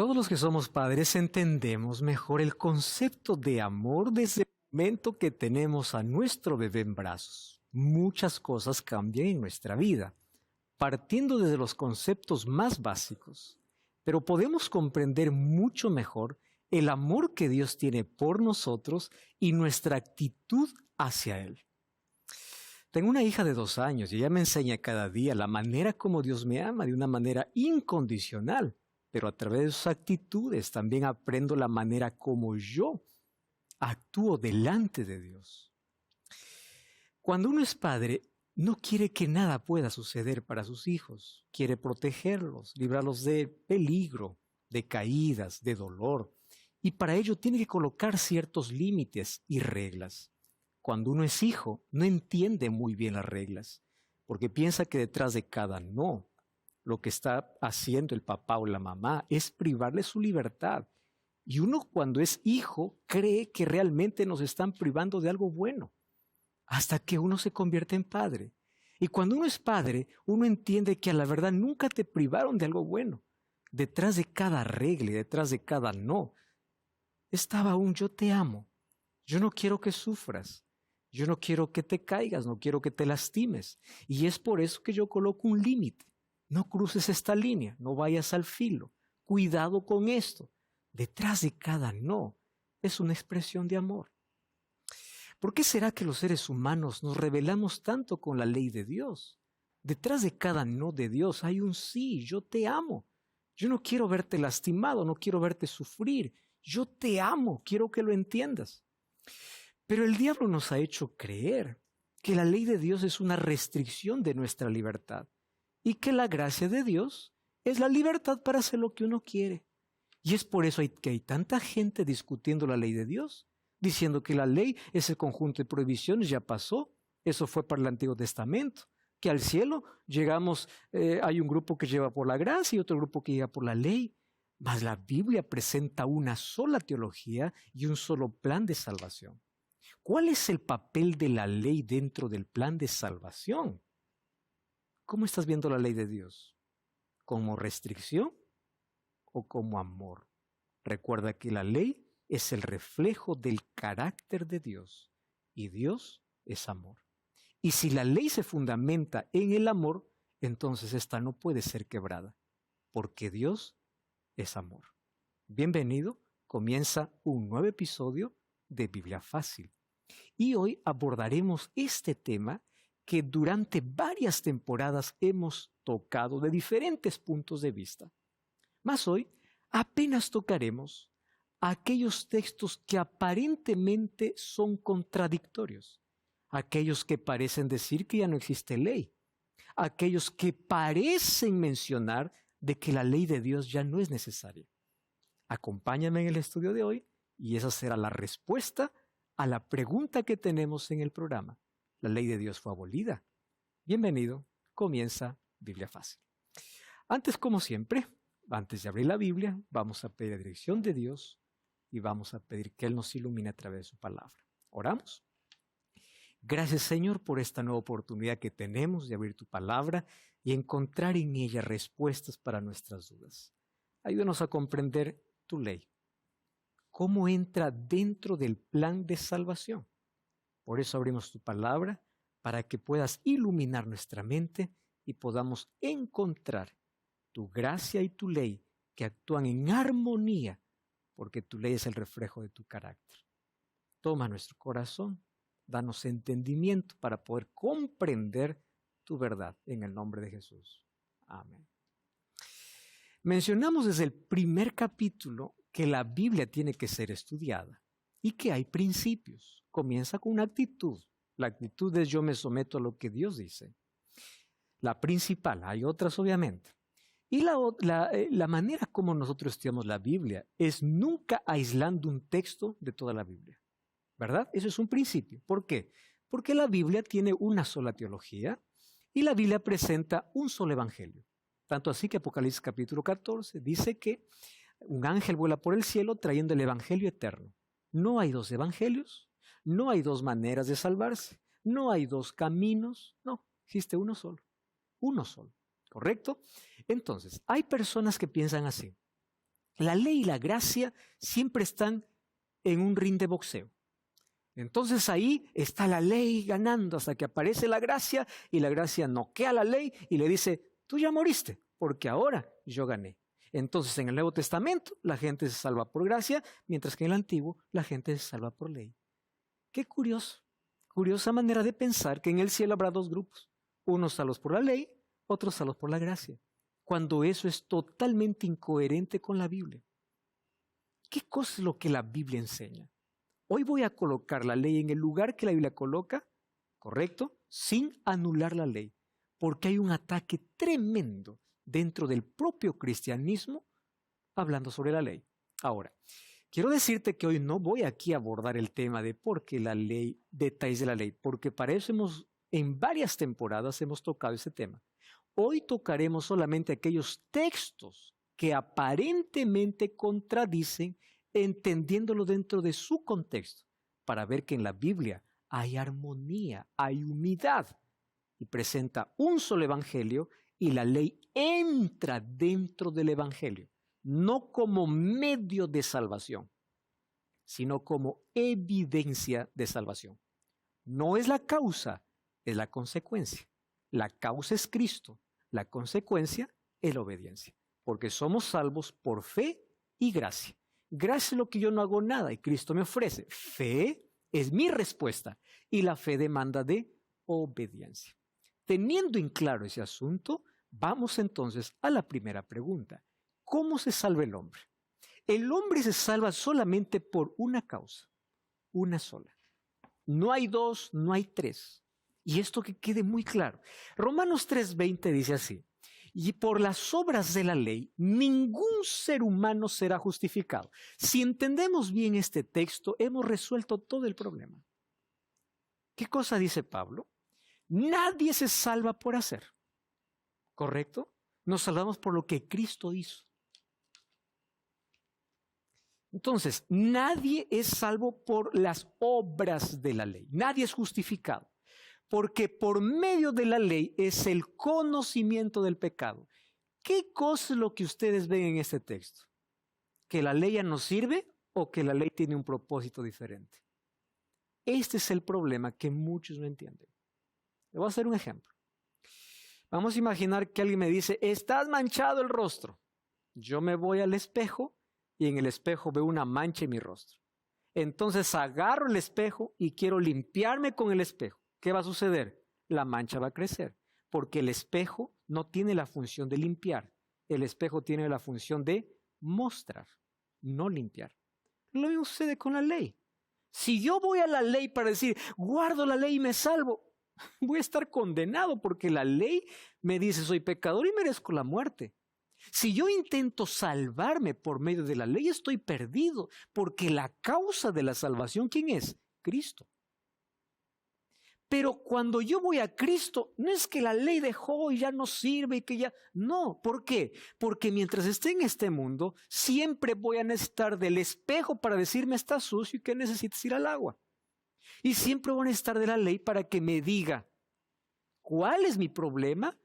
Todos los que somos padres entendemos mejor el concepto de amor desde el momento que tenemos a nuestro bebé en brazos. Muchas cosas cambian en nuestra vida, partiendo desde los conceptos más básicos, pero podemos comprender mucho mejor el amor que Dios tiene por nosotros y nuestra actitud hacia Él. Tengo una hija de 2 años y ella me enseña cada día la manera como Dios me ama de una manera incondicional, pero a través de sus actitudes también aprendo la manera como yo actúo delante de Dios. Cuando uno es padre, no quiere que nada pueda suceder para sus hijos. Quiere protegerlos, librarlos de peligro, de caídas, de dolor. Y para ello tiene que colocar ciertos límites y reglas. Cuando uno es hijo, no entiende muy bien las reglas, porque piensa que detrás de cada no, lo que está haciendo el papá o la mamá es privarle su libertad. Y uno cuando es hijo cree que realmente nos están privando de algo bueno, hasta que uno se convierte en padre. Y cuando uno es padre, uno entiende que a la verdad nunca te privaron de algo bueno. Detrás de cada regla y detrás de cada no, estaba un yo te amo. Yo no quiero que sufras. Yo no quiero que te caigas, no quiero que te lastimes. Y es por eso que yo coloco un límite. No cruces esta línea, no vayas al filo. Cuidado con esto. Detrás de cada no es una expresión de amor. ¿Por qué será que los seres humanos nos rebelamos tanto con la ley de Dios? Detrás de cada no de Dios hay un sí, yo te amo. Yo no quiero verte lastimado, no quiero verte sufrir. Yo te amo, quiero que lo entiendas. Pero el diablo nos ha hecho creer que la ley de Dios es una restricción de nuestra libertad y que la gracia de Dios es la libertad para hacer lo que uno quiere. Y es por eso que hay tanta gente discutiendo la ley de Dios, diciendo que la ley, ese conjunto de prohibiciones ya pasó, eso fue para el Antiguo Testamento, que al cielo llegamos, hay un grupo que lleva por la gracia y otro grupo que llega por la ley, mas la Biblia presenta una sola teología y un solo plan de salvación. ¿Cuál es el papel de la ley dentro del plan de salvación? ¿Cómo estás viendo la ley de Dios? ¿Como restricción o como amor? Recuerda que la ley es el reflejo del carácter de Dios y Dios es amor. Y si la ley se fundamenta en el amor, entonces esta no puede ser quebrada, porque Dios es amor. Bienvenido, comienza un nuevo episodio de Biblia Fácil. Y hoy abordaremos este tema que durante varias temporadas hemos tocado de diferentes puntos de vista. Mas hoy apenas tocaremos aquellos textos que aparentemente son contradictorios, aquellos que parecen decir que ya no existe ley, aquellos que parecen mencionar de que la ley de Dios ya no es necesaria. Acompáñame en el estudio de hoy y esa será la respuesta a la pregunta que tenemos en el programa. ¿La ley de Dios fue abolida? Bienvenido, comienza Biblia Fácil. Antes, como siempre, antes de abrir la Biblia, vamos a pedir la dirección de Dios y vamos a pedir que Él nos ilumine a través de su palabra. ¿Oramos? Gracias, Señor, por esta nueva oportunidad que tenemos de abrir tu palabra y encontrar en ella respuestas para nuestras dudas. Ayúdanos a comprender tu ley. ¿Cómo entra dentro del plan de salvación? Por eso abrimos tu palabra, para que puedas iluminar nuestra mente y podamos encontrar tu gracia y tu ley que actúan en armonía, porque tu ley es el reflejo de tu carácter. Toma nuestro corazón, danos entendimiento para poder comprender tu verdad en el nombre de Jesús. Amén. Mencionamos desde el primer capítulo que la Biblia tiene que ser estudiada y que hay principios. Comienza con una actitud. La actitud es yo me someto a lo que Dios dice. La principal, hay otras obviamente. Y la manera como nosotros estudiamos la Biblia es nunca aislando un texto de toda la Biblia. ¿Verdad? Eso es un principio. ¿Por qué? Porque la Biblia tiene una sola teología y la Biblia presenta un solo evangelio. Tanto así que Apocalipsis capítulo 14 dice que un ángel vuela por el cielo trayendo el evangelio eterno. No hay 2 evangelios, no hay 2 maneras de salvarse, no hay 2 caminos, no, existe uno solo, ¿correcto? Entonces, hay personas que piensan así, La ley y la gracia siempre están en un ring de boxeo. Entonces ahí está la ley ganando hasta que aparece la gracia y la gracia noquea a la ley y le dice, tú ya moriste porque ahora yo gané. Entonces en el Nuevo Testamento la gente se salva por gracia, mientras que en el Antiguo la gente se salva por ley. Qué curioso, curiosa manera de pensar que en el cielo habrá dos grupos, unos salvos por la ley, otros salvos por la gracia, cuando eso es totalmente incoherente con la Biblia. ¿Qué cosa es lo que la Biblia enseña? Hoy voy a colocar la ley en el lugar que la Biblia coloca, ¿correcto? Sin anular la ley, porque hay un ataque tremendo dentro del propio cristianismo hablando sobre la ley. Ahora, quiero decirte que hoy no voy aquí a abordar el tema de por qué la ley, detalles de la ley, porque para eso en varias temporadas hemos tocado ese tema. Hoy tocaremos solamente aquellos textos que aparentemente contradicen, entendiéndolo dentro de su contexto, para ver que en la Biblia hay armonía, hay unidad, y presenta un solo evangelio y la ley entra dentro del evangelio, no como medio de salvación, sino como evidencia de salvación. No es la causa, es la consecuencia. La causa es Cristo, la consecuencia es la obediencia, porque somos salvos por fe y gracia. Gracia es lo que yo no hago nada y Cristo me ofrece. Fe es mi respuesta y la fe demanda de obediencia. Teniendo en claro ese asunto, vamos entonces a la primera pregunta. ¿Cómo se salva el hombre? El hombre se salva solamente por una causa, una sola. No hay dos, no hay tres. Y esto que quede muy claro. Romanos 3:20 dice así, y por las obras de la ley, ningún ser humano será justificado. Si entendemos bien este texto, hemos resuelto todo el problema. ¿Qué cosa dice Pablo? Nadie se salva por hacer, ¿correcto? Nos salvamos por lo que Cristo hizo. Entonces, nadie es salvo por las obras de la ley. Nadie es justificado. Porque por medio de la ley es el conocimiento del pecado. ¿Qué cosa es lo que ustedes ven en este texto? ¿Que la ley ya no sirve o que la ley tiene un propósito diferente? Este es el problema que muchos no entienden. Le voy a hacer un ejemplo. Vamos a imaginar que alguien me dice, estás manchado el rostro. Yo me voy al espejo y en el espejo veo una mancha en mi rostro. Entonces agarro el espejo y quiero limpiarme con el espejo. ¿Qué va a suceder? La mancha va a crecer, porque el espejo no tiene la función de limpiar. El espejo tiene la función de mostrar, no limpiar. Lo mismo sucede con la ley. Si yo voy a la ley para decir, guardo la ley y me salvo, voy a estar condenado porque la ley me dice, soy pecador y merezco la muerte. Si yo intento salvarme por medio de la ley, estoy perdido, porque la causa de la salvación, ¿quién es? Cristo. Pero cuando yo voy a Cristo, no es que la ley dejó y ya no sirve y que ya... No, ¿por qué? Porque mientras esté en este mundo, siempre voy a necesitar del espejo para decirme está sucio y que necesitas ir al agua. Y siempre voy a necesitar de la ley para que me diga cuál es mi problema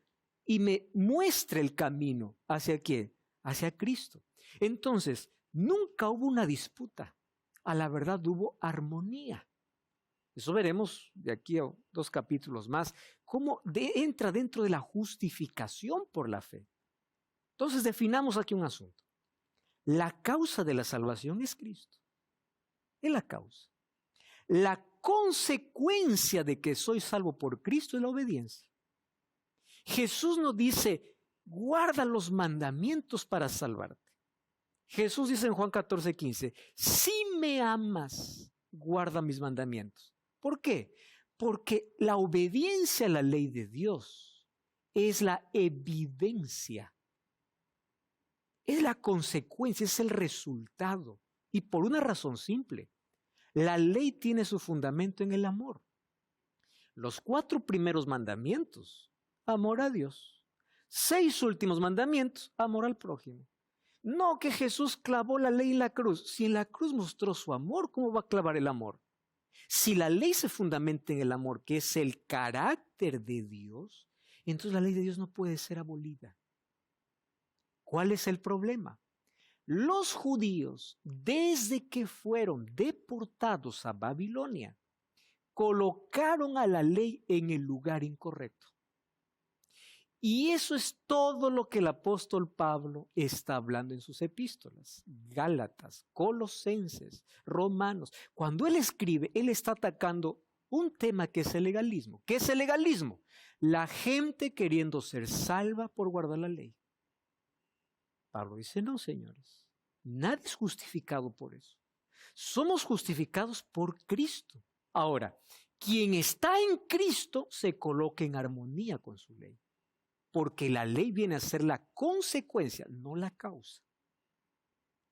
y me muestre el camino. ¿Hacia quién? Hacia Cristo. Entonces, nunca hubo una disputa. A la verdad hubo armonía. Eso veremos de aquí a 2 capítulos más, cómo entra dentro de la justificación por la fe. Entonces definamos aquí un asunto. La causa de la salvación es Cristo. Es la causa. La consecuencia de que soy salvo por Cristo es la obediencia. Jesús nos dice, guarda los mandamientos para salvarte. Jesús dice en Juan 14:15, si me amas, guarda mis mandamientos. ¿Por qué? Porque la obediencia a la ley de Dios es la evidencia, es la consecuencia, es el resultado. Y por una razón simple, la ley tiene su fundamento en el amor. Los 4 primeros mandamientos, amor a Dios. 6 últimos mandamientos, amor al prójimo. No que Jesús clavó la ley en la cruz. Si en la cruz mostró su amor, ¿cómo va a clavar el amor? Si la ley se fundamenta en el amor, que es el carácter de Dios, entonces la ley de Dios no puede ser abolida. ¿Cuál es el problema? Los judíos, desde que fueron deportados a Babilonia, colocaron a la ley en el lugar incorrecto. Y eso es todo lo que el apóstol Pablo está hablando en sus epístolas. Gálatas, Colosenses, Romanos. Cuando él escribe, él está atacando un tema que es el legalismo. ¿Qué es el legalismo? La gente queriendo ser salva por guardar la ley. Pablo dice, no, señores, nadie es justificado por eso. Somos justificados por Cristo. Ahora, quien está en Cristo se coloca en armonía con su ley. Porque la ley viene a ser la consecuencia, no la causa.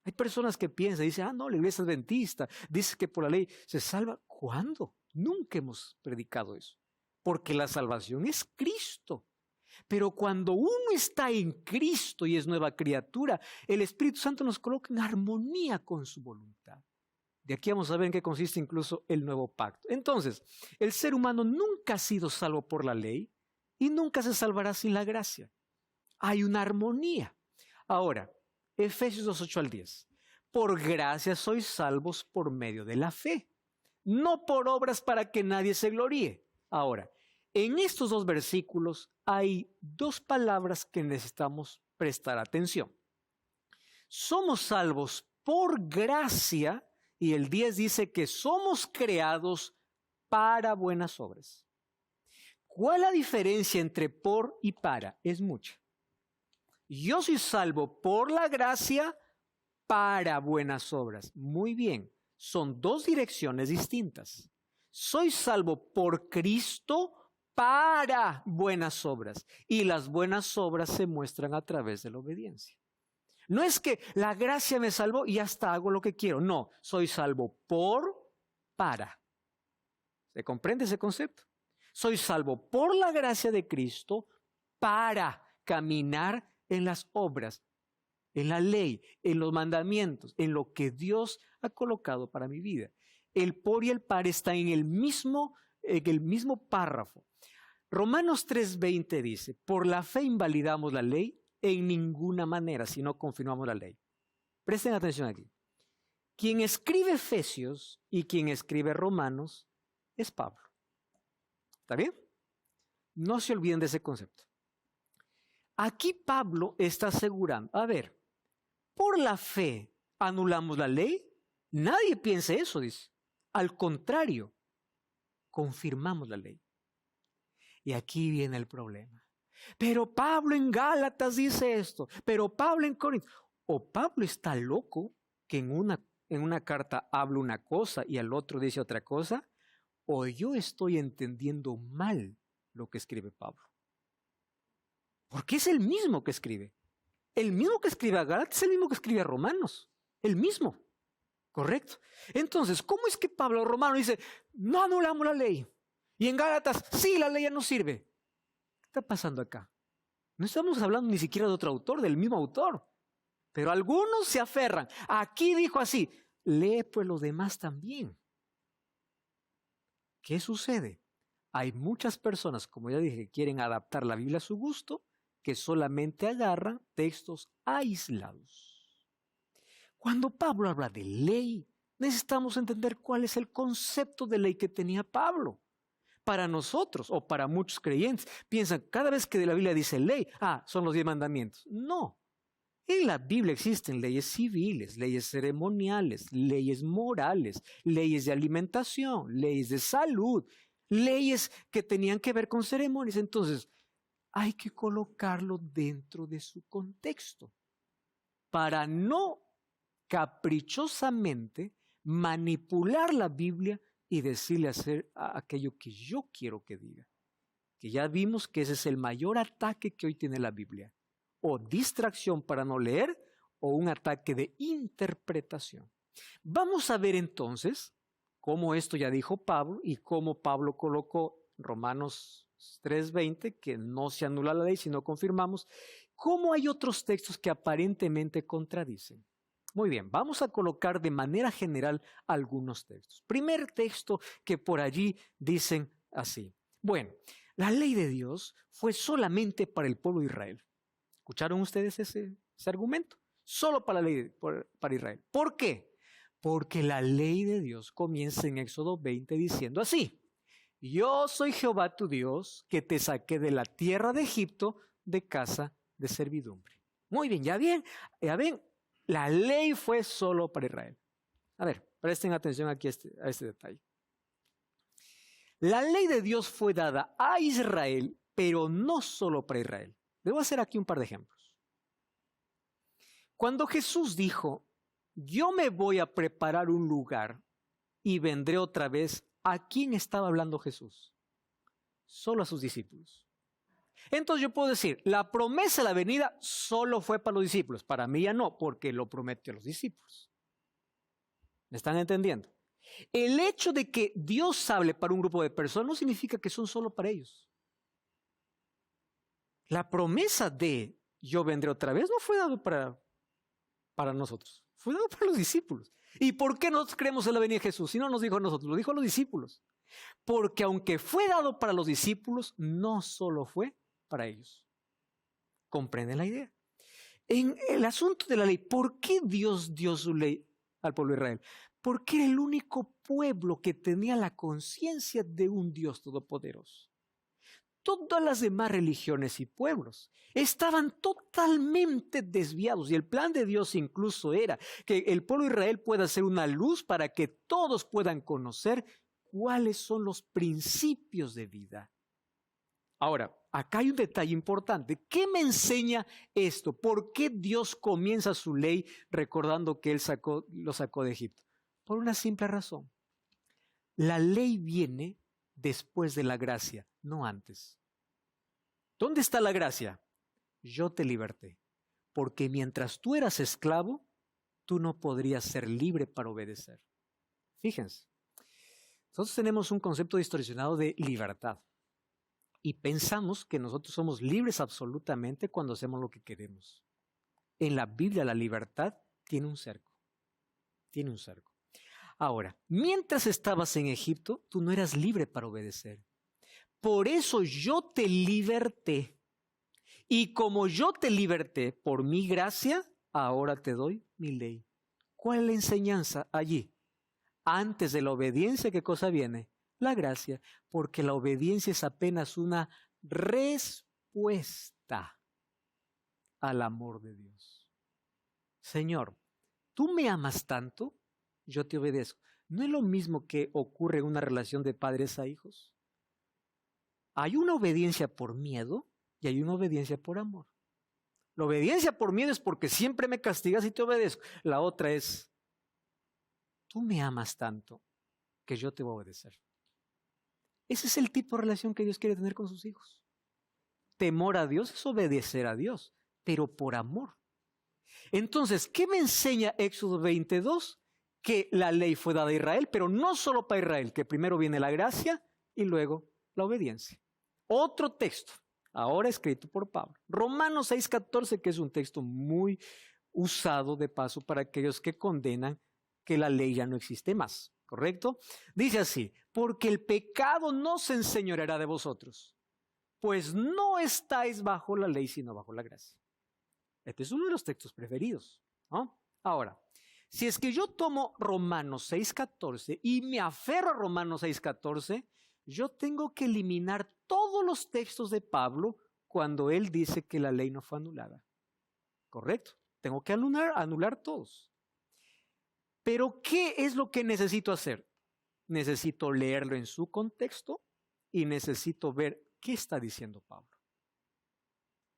Hay personas que piensan, dicen, no, la iglesia adventista dice que por la ley se salva. ¿Cuándo? Nunca hemos predicado eso. Porque la salvación es Cristo. Pero cuando uno está en Cristo y es nueva criatura, el Espíritu Santo nos coloca en armonía con su voluntad. De aquí vamos a ver en qué consiste incluso el nuevo pacto. Entonces, el ser humano nunca ha sido salvo por la ley y nunca se salvará sin la gracia. Hay una armonía. Ahora, Efesios 2:8 al 10. Por gracia sois salvos por medio de la fe, no por obras para que nadie se gloríe. Ahora, en estos dos versículos hay dos palabras que necesitamos prestar atención. Somos salvos por gracia y el 10 dice que somos creados para buenas obras. ¿Cuál es la diferencia entre por y para? Es mucha. Yo soy salvo por la gracia para buenas obras. Muy bien, son dos direcciones distintas. Soy salvo por Cristo para buenas obras. Y las buenas obras se muestran a través de la obediencia. No es que la gracia me salvó y hasta hago lo que quiero. No, soy salvo para. ¿Se comprende ese concepto? Soy salvo por la gracia de Cristo para caminar en las obras, en la ley, en los mandamientos, en lo que Dios ha colocado para mi vida. El por y el para están en el mismo párrafo. Romanos 3:20 dice, por la fe invalidamos la ley en ninguna manera si no confirmamos la ley. Presten atención aquí. Quien escribe Efesios y quien escribe Romanos es Pablo. ¿Está bien? No se olviden de ese concepto. Aquí Pablo está asegurando, a ver, por la fe anulamos la ley. Nadie piensa eso, dice. Al contrario, confirmamos la ley. Y aquí viene el problema. Pero Pablo en Gálatas dice esto, pero Pablo en Corintios. O Pablo está loco que en una carta habla una cosa y al otro dice otra cosa, o yo estoy entendiendo mal lo que escribe Pablo. Porque es el mismo que escribe. El mismo que escribe a Gálatas es el mismo que escribe a Romanos. El mismo. ¿Correcto? Entonces, ¿cómo es que Pablo romano dice, no anulamos la ley? Y en Gálatas, sí, la ley ya no sirve. ¿Qué está pasando acá? No estamos hablando ni siquiera de otro autor, del mismo autor. Pero algunos se aferran. Aquí dijo así, lee pues los demás también. ¿Qué sucede? Hay muchas personas, como ya dije, que quieren adaptar la Biblia a su gusto, que solamente agarran textos aislados. Cuando Pablo habla de ley, necesitamos entender cuál es el concepto de ley que tenía Pablo. Para nosotros, o para muchos creyentes, piensan, cada vez que de la Biblia dice ley, son los 10 mandamientos. No. En la Biblia existen leyes civiles, leyes ceremoniales, leyes morales, leyes de alimentación, leyes de salud, leyes que tenían que ver con ceremonias. Entonces, hay que colocarlo dentro de su contexto para no caprichosamente manipular la Biblia y decirle hacer aquello que yo quiero que diga. Que ya vimos que ese es el mayor ataque que hoy tiene la Biblia. O distracción para no leer o un ataque de interpretación. Vamos a ver entonces cómo esto ya dijo Pablo y cómo Pablo colocó Romanos 3:20, que no se anula la ley, sino confirmamos, cómo hay otros textos que aparentemente contradicen. Muy bien, vamos a colocar de manera general algunos textos. Primer texto que por allí dicen así. Bueno, la ley de Dios fue solamente para el pueblo de Israel. ¿Escucharon ustedes ese argumento? Solo para la ley, para Israel. ¿Por qué? Porque la ley de Dios comienza en Éxodo 20 diciendo así: yo soy Jehová tu Dios, que te saqué de la tierra de Egipto, de casa de servidumbre. Muy bien, ya ven, la ley fue solo para Israel. A ver, presten atención aquí a este detalle. La ley de Dios fue dada a Israel, pero no solo para Israel. Debo hacer aquí un par de ejemplos. Cuando Jesús dijo, yo me voy a preparar un lugar y vendré otra vez, ¿a quién estaba hablando Jesús? Solo a sus discípulos. Entonces yo puedo decir, la promesa de la venida solo fue para los discípulos. Para mí ya no, porque lo prometió a los discípulos. ¿Me están entendiendo? El hecho de que Dios hable para un grupo de personas no significa que son solo para ellos. La promesa de yo vendré otra vez no fue dado para nosotros, fue dado para los discípulos. ¿Y por qué nosotros creemos en la venida de Jesús? Si no nos dijo a nosotros, lo dijo a los discípulos. Porque aunque fue dado para los discípulos, no solo fue para ellos. ¿Comprenden la idea? En el asunto de la ley, ¿por qué Dios dio su ley al pueblo de Israel? Porque era el único pueblo que tenía la conciencia de un Dios todopoderoso. Todas las demás religiones y pueblos estaban totalmente desviados, y el plan de Dios incluso era que el pueblo de Israel pueda ser una luz para que todos puedan conocer cuáles son los principios de vida. Ahora, acá hay un detalle importante. ¿Qué me enseña esto? ¿Por qué Dios comienza su ley recordando que Él lo sacó de Egipto? Por una simple razón. La ley viene después de la gracia, no antes. ¿Dónde está la gracia? Yo te liberté, porque mientras tú eras esclavo, tú no podrías ser libre para obedecer. Fíjense, nosotros tenemos un concepto distorsionado de libertad y pensamos que nosotros somos libres absolutamente cuando hacemos lo que queremos. En la Biblia la libertad tiene un cerco, tiene un cerco. Ahora, mientras estabas en Egipto, tú no eras libre para obedecer. Por eso yo te liberté. Y como yo te liberté por mi gracia, ahora te doy mi ley. ¿Cuál es la enseñanza allí? Antes de la obediencia, ¿qué cosa viene? La gracia, porque la obediencia es apenas una respuesta al amor de Dios. Señor, tú me amas tanto, yo te obedezco. ¿No es lo mismo que ocurre en una relación de padres a hijos? Hay una obediencia por miedo y hay una obediencia por amor. La obediencia por miedo es porque siempre me castigas y te obedezco. La otra es, tú me amas tanto que yo te voy a obedecer. Ese es el tipo de relación que Dios quiere tener con sus hijos. Temor a Dios es obedecer a Dios, pero por amor. Entonces, ¿qué me enseña Éxodo 22? Que la ley fue dada a Israel, pero no solo para Israel, que primero viene la gracia y luego la obediencia. Otro texto, ahora escrito por Pablo. Romanos 6:14, que es un texto muy usado de paso para aquellos que condenan que la ley ya no existe más, ¿correcto? Dice así, porque el pecado no se enseñoreará de vosotros, pues no estáis bajo la ley, sino bajo la gracia. Este es uno de los textos preferidos, ¿no? Ahora, si es que yo tomo Romanos 6:14 y me aferro a Romanos 6:14, yo tengo que eliminar todos los textos de Pablo cuando él dice que la ley no fue anulada. ¿Correcto? Tengo que anular todos. Pero ¿qué es lo que necesito hacer? Necesito leerlo en su contexto y necesito ver qué está diciendo Pablo.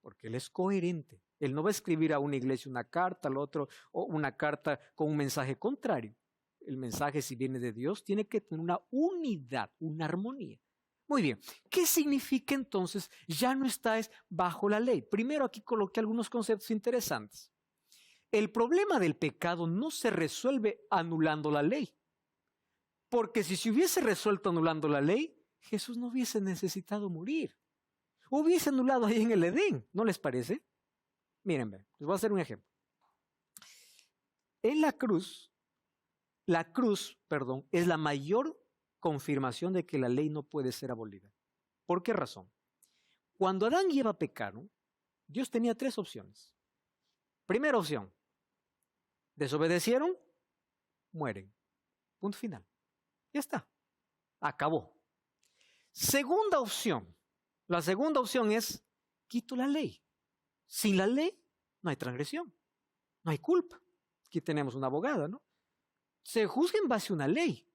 Porque él es coherente. Él no va a escribir a una iglesia una carta, al otro, o una carta con un mensaje contrario. El mensaje, si viene de Dios, tiene que tener una unidad, una armonía. Muy bien, ¿qué significa entonces ya no estáis bajo la ley? Primero aquí coloqué algunos conceptos interesantes. El problema del pecado no se resuelve anulando la ley. Porque si se hubiese resuelto anulando la ley, Jesús no hubiese necesitado morir. Hubiese anulado ahí en el Edén, ¿no les parece? Miren, les voy a hacer un ejemplo. En la cruz, es la mayor confirmación de que la ley no puede ser abolida. ¿Por qué razón? Cuando Adán y Eva pecaron, Dios tenía tres opciones. Primera opción, Desobedecieron, mueren. Punto final. Ya está. Acabó. Segunda opción. La segunda opción es, quito la ley. Sin la ley no hay transgresión, no hay culpa. Aquí tenemos una abogada, ¿no? Se juzga en base a una ley.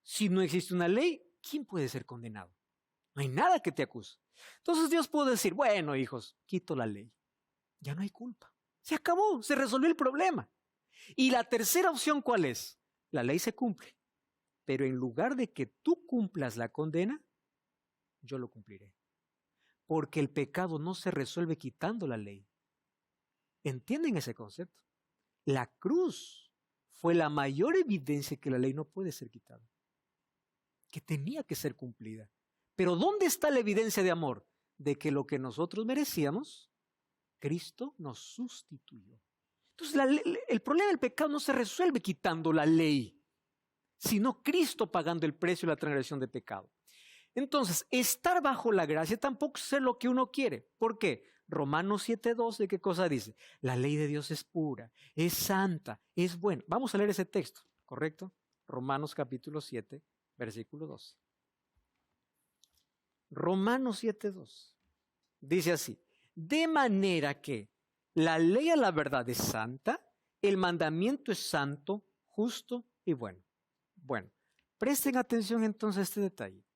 Si no existe una ley, ¿quién puede ser condenado? No hay nada que te acuse. Entonces Dios puede decir, bueno, hijos, quito la ley. Ya no hay culpa. Se acabó, se resolvió el problema. Y la tercera opción, ¿cuál es? La ley se cumple. Pero en lugar de que tú cumplas la condena, yo lo cumpliré. Porque el pecado no se resuelve quitando la ley. ¿Entienden ese concepto? La cruz fue la mayor evidencia que la ley no puede ser quitada, que tenía que ser cumplida. Pero ¿dónde está la evidencia de amor? De que lo que nosotros merecíamos, Cristo nos sustituyó. Entonces el problema del pecado no se resuelve quitando la ley, sino Cristo pagando el precio de la transgresión de pecado. Entonces, estar bajo la gracia tampoco es ser lo que uno quiere. ¿Por qué? Romanos 7:12, ¿qué cosa dice? La ley de Dios es pura, es santa, es buena. Vamos a leer ese texto, ¿correcto? Romanos capítulo 7, versículo 12. Romanos 7:12. Dice así, de manera que la ley a la verdad es santa, el mandamiento es santo, justo y bueno. Bueno, presten atención entonces a este detalle.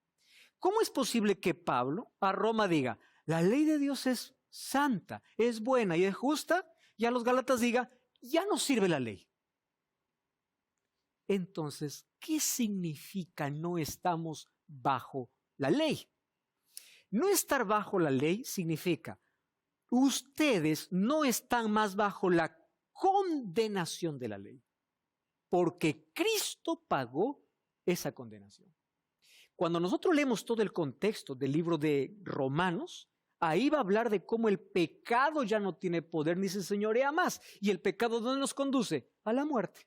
¿Cómo es posible que Pablo a Roma diga, la ley de Dios es santa, es buena y es justa, y a los Gálatas diga, ya no sirve la ley? Entonces, ¿qué significa no estamos bajo la ley? No estar bajo la ley significa, ustedes no están más bajo la condenación de la ley, porque Cristo pagó esa condenación. Cuando nosotros leemos todo el contexto del libro de Romanos, ahí va a hablar de cómo el pecado ya no tiene poder ni se señorea más. ¿Y el pecado dónde nos conduce? A la muerte.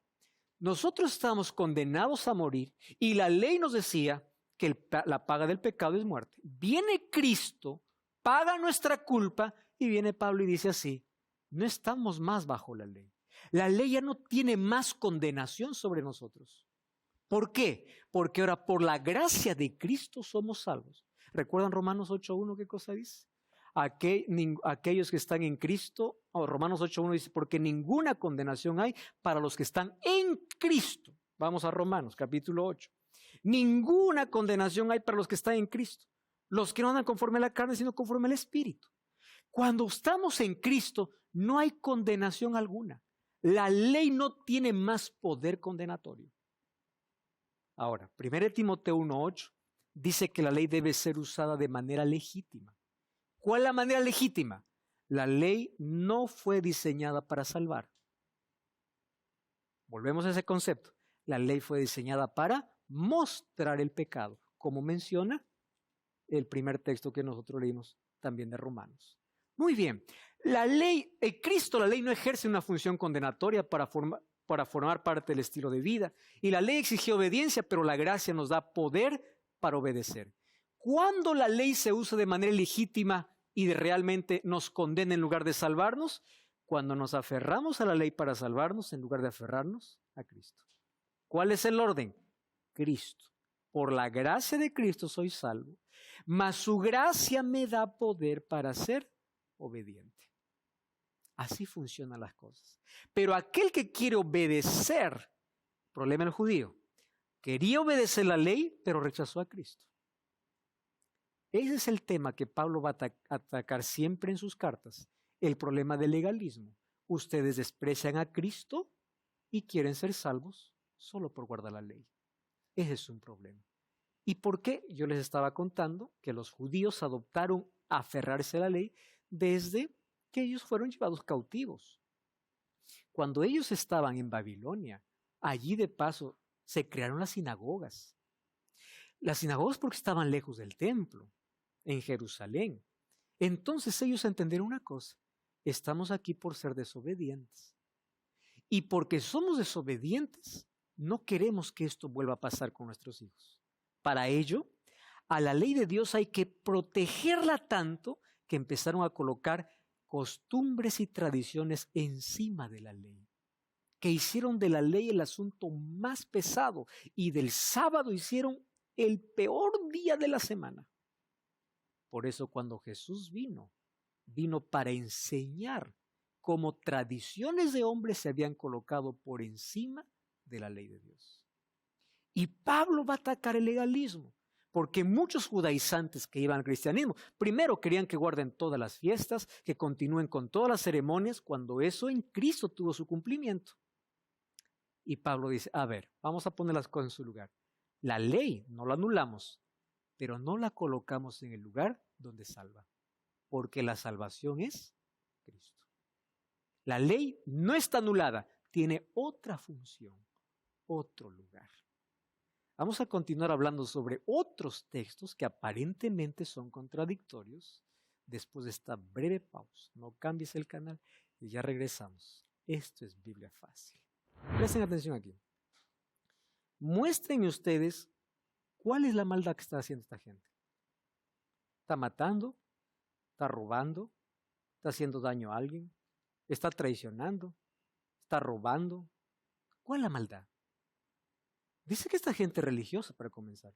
Nosotros estábamos condenados a morir y la ley nos decía que la paga del pecado es muerte. Viene Cristo, paga nuestra culpa y viene Pablo y dice así, no estamos más bajo la ley. La ley ya no tiene más condenación sobre nosotros. ¿Por qué? Porque ahora por la gracia de Cristo somos salvos. ¿Recuerdan Romanos 8:1 qué cosa dice? Aquellos que están en Cristo, Romanos 8:1 dice, porque ninguna condenación hay para los que están en Cristo. Vamos a Romanos capítulo 8. Ninguna condenación hay para los que están en Cristo. Los que no andan conforme a la carne, sino conforme al Espíritu. Cuando estamos en Cristo, no hay condenación alguna. La ley no tiene más poder condenatorio. Ahora, 1 Timoteo 1:8 dice que la ley debe ser usada de manera legítima. ¿Cuál es la manera legítima? La ley no fue diseñada para salvar. Volvemos a ese concepto. La ley fue diseñada para mostrar el pecado, como menciona el primer texto que nosotros leímos también de Romanos. Muy bien, la ley, en Cristo la ley no ejerce una función condenatoria para formar parte del estilo de vida. Y la ley exigió obediencia, pero la gracia nos da poder para obedecer. ¿Cuándo la ley se usa de manera legítima y realmente nos condena en lugar de salvarnos? Cuando nos aferramos a la ley para salvarnos en lugar de aferrarnos a Cristo. ¿Cuál es el orden? Cristo. Por la gracia de Cristo soy salvo, mas su gracia me da poder para ser obediente. Así funcionan las cosas. Pero aquel que quiere obedecer, problema del judío, quería obedecer la ley, pero rechazó a Cristo. Ese es el tema que Pablo va a atacar siempre en sus cartas, el problema del legalismo. Ustedes desprecian a Cristo y quieren ser salvos solo por guardar la ley. Ese es un problema. ¿Y por qué? Yo les estaba contando que los judíos adoptaron aferrarse a la ley desde que ellos fueron llevados cautivos. Cuando ellos estaban en Babilonia, allí de paso se crearon las sinagogas. Las sinagogas porque estaban lejos del templo, en Jerusalén. Entonces ellos entendieron una cosa, estamos aquí por ser desobedientes. Y porque somos desobedientes, no queremos que esto vuelva a pasar con nuestros hijos. Para ello, a la ley de Dios hay que protegerla tanto que empezaron a colocar costumbres y tradiciones encima de la ley. que hicieron de la ley el asunto más pesado y del sábado hicieron el peor día de la semana. Por eso cuando Jesús vino para enseñar cómo tradiciones de hombres se habían colocado por encima de la ley de Dios. Y Pablo va a atacar el legalismo, porque muchos judaizantes que iban al cristianismo, primero querían que guarden todas las fiestas, que continúen con todas las ceremonias, cuando eso en Cristo tuvo su cumplimiento. Y Pablo dice, a ver, vamos a poner las cosas en su lugar. La ley no la anulamos, pero no la colocamos en el lugar donde salva, porque la salvación es Cristo. La ley no está anulada, tiene otra función, otro lugar. Vamos a continuar hablando sobre otros textos que aparentemente son contradictorios después de esta breve pausa. No cambies el canal y ya regresamos. Esto es Biblia Fácil. Presten atención aquí. Muéstrenme ustedes cuál es la maldad que está haciendo esta gente. ¿Está matando? ¿Está robando? ¿Está haciendo daño a alguien? ¿Está traicionando? ¿Está robando? ¿Cuál es la maldad? Dice que esta gente religiosa, para comenzar,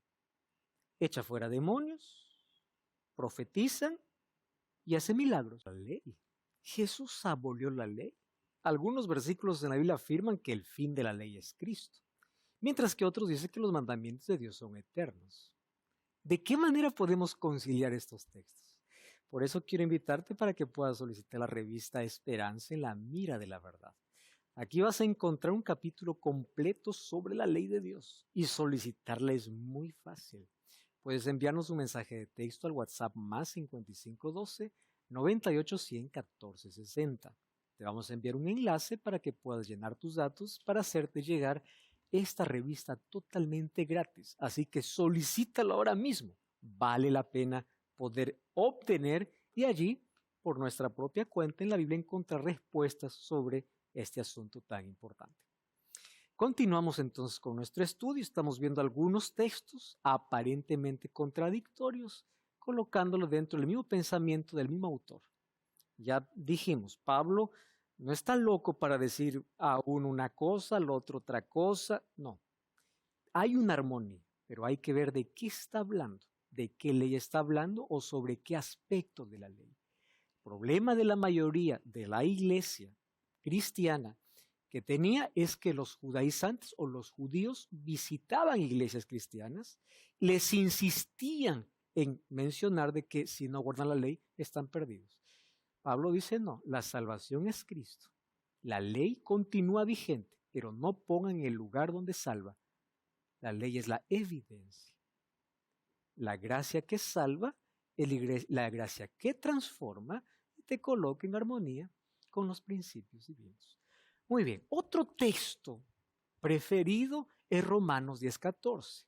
echa fuera demonios, profetizan y hace milagros. La ley. Jesús abolió la ley. Algunos versículos en la Biblia afirman que el fin de la ley es Cristo, mientras que otros dicen que los mandamientos de Dios son eternos. ¿De qué manera podemos conciliar estos textos? Por eso quiero invitarte para que puedas solicitar la revista Esperanza en la mira de la verdad. Aquí vas a encontrar un capítulo completo sobre la ley de Dios y solicitarla es muy fácil. Puedes enviarnos un mensaje de texto al WhatsApp más 5512 98 100 14 60. Te vamos a enviar un enlace para que puedas llenar tus datos para hacerte llegar esta revista totalmente gratis. Así que solicítalo ahora mismo. Vale la pena poder obtener y allí, por nuestra propia cuenta en la Biblia, encontrar respuestas sobre este asunto tan importante. Continuamos entonces con nuestro estudio. Estamos viendo algunos textos aparentemente contradictorios, colocándolos dentro del mismo pensamiento del mismo autor. Ya dijimos, Pablo no está loco para decir a uno una cosa, al otro otra cosa. No, hay una armonía, pero hay que ver de qué está hablando, de qué ley está hablando o sobre qué aspecto de la ley. El problema de la mayoría de la iglesia cristiana que tenía es que los judaizantes o los judíos visitaban iglesias cristianas, les insistían en mencionar de que si no guardan la ley están perdidos. Pablo dice no, la salvación es Cristo. La ley continúa vigente, pero no pongan en el lugar donde salva. La ley es la evidencia. La gracia que salva, la gracia que transforma y te coloca en armonía con los principios divinos. Muy bien, otro texto preferido es Romanos 10:14.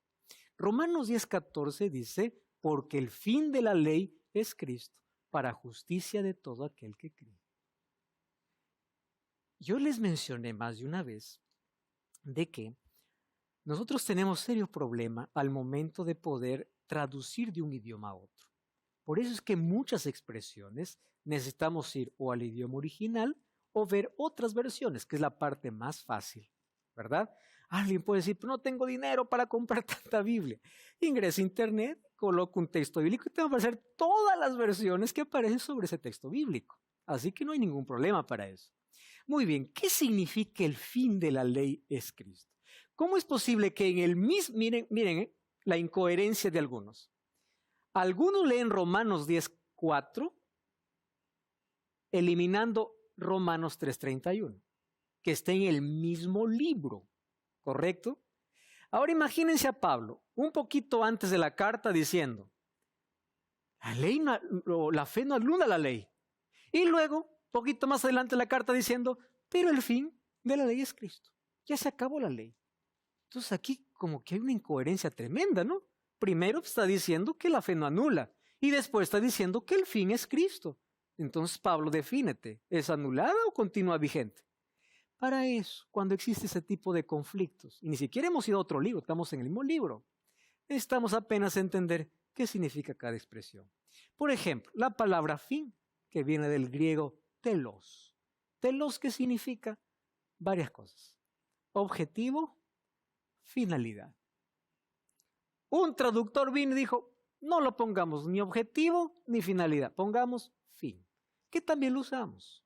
Romanos 10:14 dice, porque el fin de la ley es Cristo, para justicia de todo aquel que cree. Yo les mencioné más de una vez de que nosotros tenemos serio problema al momento de poder traducir de un idioma a otro. Por eso es que muchas expresiones necesitamos ir o al idioma original o ver otras versiones, que es la parte más fácil, ¿verdad? Alguien puede decir, no tengo dinero para comprar tanta Biblia. Ingresa a internet, coloca un texto bíblico y te van a aparecer todas las versiones que aparecen sobre ese texto bíblico. Así que no hay ningún problema para eso. Muy bien, ¿qué significa el fin de la ley es Cristo? ¿Cómo es posible que en el mismo, miren la incoherencia de algunos? Algunos leen Romanos 10:4, eliminando Romanos 3:31, que está en el mismo libro, ¿correcto? Ahora imagínense a Pablo, un poquito antes de la carta, diciendo, la fe no anula la ley. Y luego, poquito más adelante la carta diciendo, pero el fin de la ley es Cristo. Ya se acabó la ley. Entonces aquí como que hay una incoherencia tremenda, ¿no? Primero está diciendo que la fe no anula y después está diciendo que el fin es Cristo. Entonces Pablo, defínete, ¿es anulada o continúa vigente? Para eso, cuando existe ese tipo de conflictos, y ni siquiera hemos ido a otro libro, estamos en el mismo libro, necesitamos apenas entender qué significa cada expresión. Por ejemplo, la palabra fin, que viene del griego telos. ¿Telos qué significa? varias cosas. Objetivo, finalidad. Un traductor vino y dijo, no lo pongamos ni objetivo ni finalidad, pongamos fin, que también lo usamos.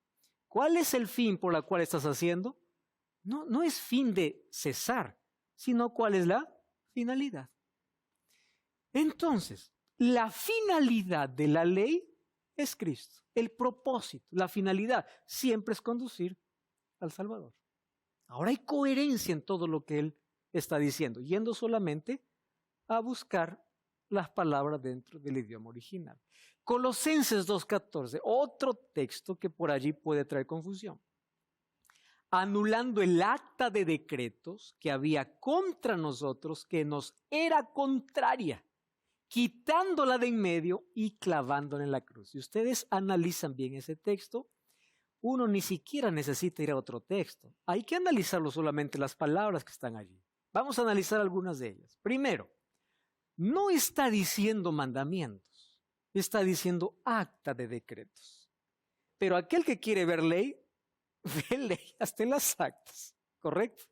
¿Cuál es el fin por el cual estás haciendo? No es fin de cesar, sino cuál es la finalidad. Entonces, la finalidad de la ley es Cristo. El propósito, la finalidad, siempre es conducir al Salvador. Ahora hay coherencia en todo lo que él está diciendo, yendo solamente a buscar las palabras dentro del idioma original. Colosenses 2:14, otro texto que por allí puede traer confusión. Anulando el acta de decretos que había contra nosotros, que nos era contraria, quitándola de en medio y clavándola en la cruz. Si ustedes analizan bien ese texto, uno ni siquiera necesita ir a otro texto. Hay que analizarlo solamente las palabras que están allí. Vamos a analizar algunas de ellas. Primero, no está diciendo mandamientos, está diciendo acta de decretos. Pero aquel que quiere ver ley, ve ley hasta en las actas, ¿correcto?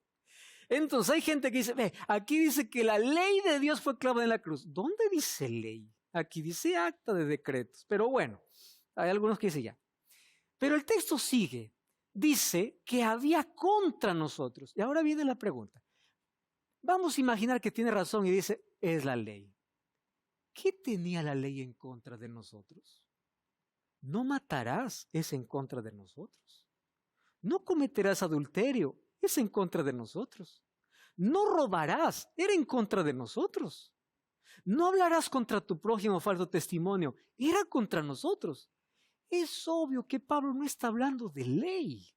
Entonces hay gente que dice, ve, aquí dice que la ley de Dios fue clavada en la cruz. ¿Dónde dice ley? Aquí dice acta de decretos. Pero bueno, hay algunos que dicen ya. Pero el texto sigue, dice que había contra nosotros. Y ahora viene la pregunta. Vamos a imaginar que tiene razón y dice, es la ley. ¿Qué tenía la ley en contra de nosotros? No matarás, es en contra de nosotros. No cometerás adulterio, es en contra de nosotros. No robarás, era en contra de nosotros. No hablarás contra tu prójimo falso testimonio, era contra nosotros. Es obvio que Pablo no está hablando de ley.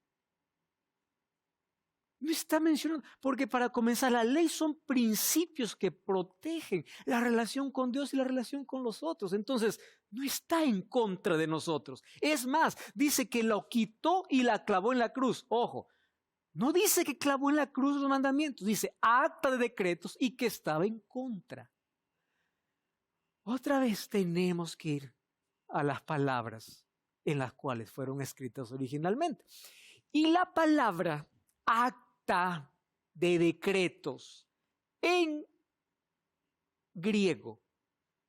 No está mencionando, porque para comenzar, la ley son principios que protegen la relación con Dios y la relación con los otros. Entonces, no está en contra de nosotros. Es más, dice que lo quitó y la clavó en la cruz. Ojo, no dice que clavó en la cruz los mandamientos, dice acta de decretos y que estaba en contra. Otra vez tenemos que ir a las palabras en las cuales fueron escritas originalmente. Y la palabra acta de decretos en griego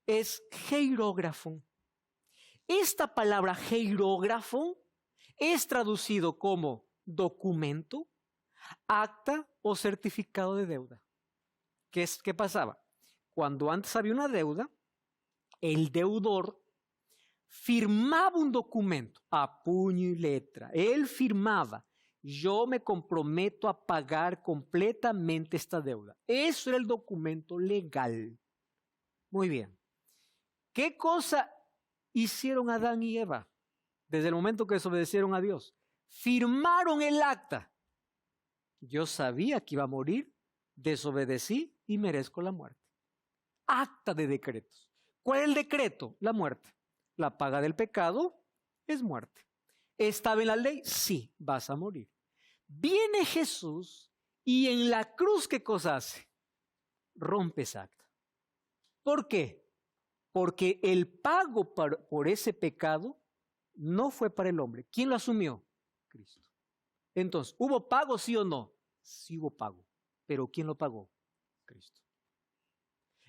es hierógrafo. Esta palabra hierógrafo es traducido como documento, acta o certificado de deuda. ¿Qué pasaba? Cuando antes había una deuda, el deudor firmaba un documento a puño y letra. Él firmaba, yo me comprometo a pagar completamente esta deuda. Eso era el documento legal. Muy bien. ¿Qué cosa hicieron Adán y Eva desde el momento que desobedecieron a Dios? Firmaron el acta. Yo sabía que iba a morir, desobedecí y merezco la muerte. Acta de decretos. ¿Cuál es el decreto? La muerte. La paga del pecado es muerte. ¿Estaba en la ley? Sí, vas a morir. Viene Jesús y en la cruz, ¿qué cosa hace? Rompe esa acta. ¿Por qué? Porque el pago por ese pecado no fue para el hombre. ¿Quién lo asumió? Cristo. Entonces, ¿hubo pago, sí o no? Sí hubo pago. ¿Pero quién lo pagó? Cristo.